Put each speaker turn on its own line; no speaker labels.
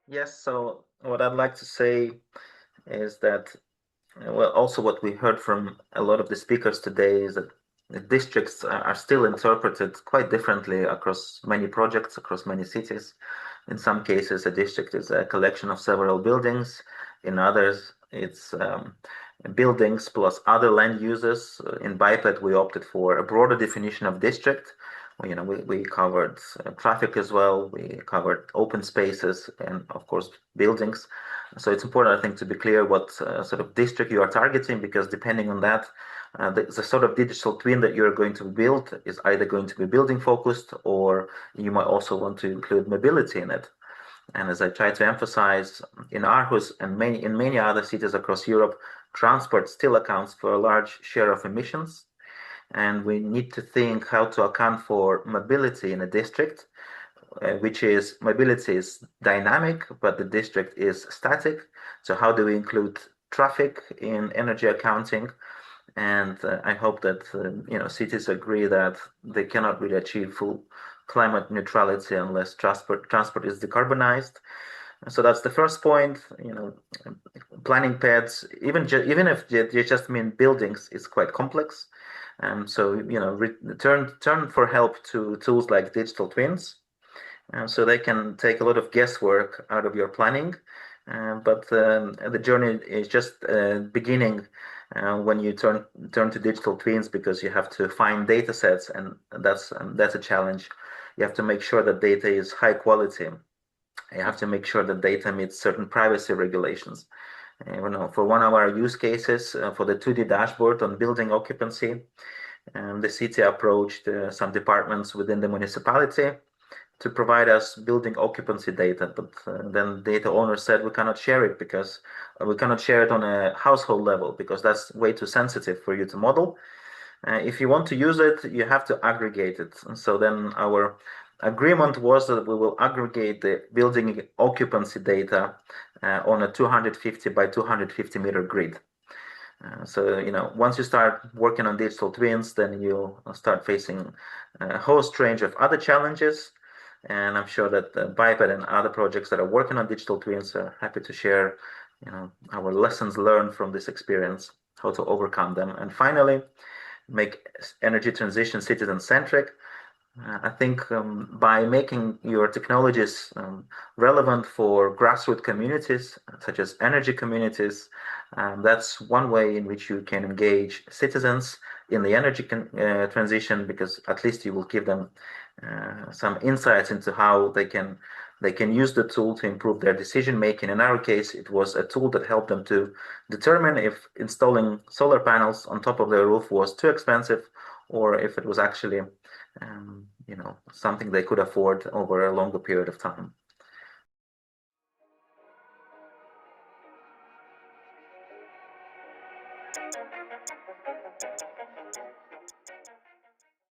Yes, so what I'd like to say is that, well, also what we heard from a lot of the speakers today is that the districts are still interpreted quite differently across many projects, across many cities. In some cases, a district is a collection of several buildings. In others, it's buildings plus other land uses. In BiPED, we opted for a broader definition of district. We covered traffic as well. We covered open spaces and, of course, buildings. So it's important, I think, to be clear what sort of district you are targeting, because depending on that, the sort of digital twin that you're going to build is either going to be building focused, or you might also want to include mobility in it. And as I try to emphasize, in Aarhus and in many other cities across Europe, transport still accounts for a large share of emissions. And we need to think how to account for mobility in a district, which is mobility is dynamic, but the district is static. So how do we include traffic in energy accounting? And I hope that cities agree that they cannot really achieve full climate neutrality unless transport is decarbonized. So that's the first point. Planning pads, even if they just mean buildings, is quite complex. So turn for help to tools like digital twins, so they can take a lot of guesswork out of your planning. But the journey is just beginning when you turn to digital twins, because you have to find data sets, and that's a challenge. You have to make sure that data is high quality. You have to make sure that data meets certain privacy regulations. For one of our use cases, for the 2D dashboard on building occupancy, the city approached some departments within the municipality to provide us building occupancy data, but then data owner said we cannot share it, because we cannot share it on a household level, because that's way too sensitive for you to model. If you want to use it, you have to aggregate it. And so then our agreement was that we will aggregate the building occupancy data on a 250 by 250 meter grid. So once you start working on digital twins, then you'll start facing a host range of other challenges. And I'm sure that BiPED and other projects that are working on digital twins are happy to share, our lessons learned from this experience, how to overcome them. And finally, make energy transition citizen-centric. I think by making your technologies relevant for grassroots communities, such as energy communities, that's one way in which you can engage citizens in the energy transition, because at least you will give them some insights into how they can use the tool to improve their decision making. In our case, it was a tool that helped them to determine if installing solar panels on top of their roof was too expensive, or if it was actually something they could afford over a longer period of time.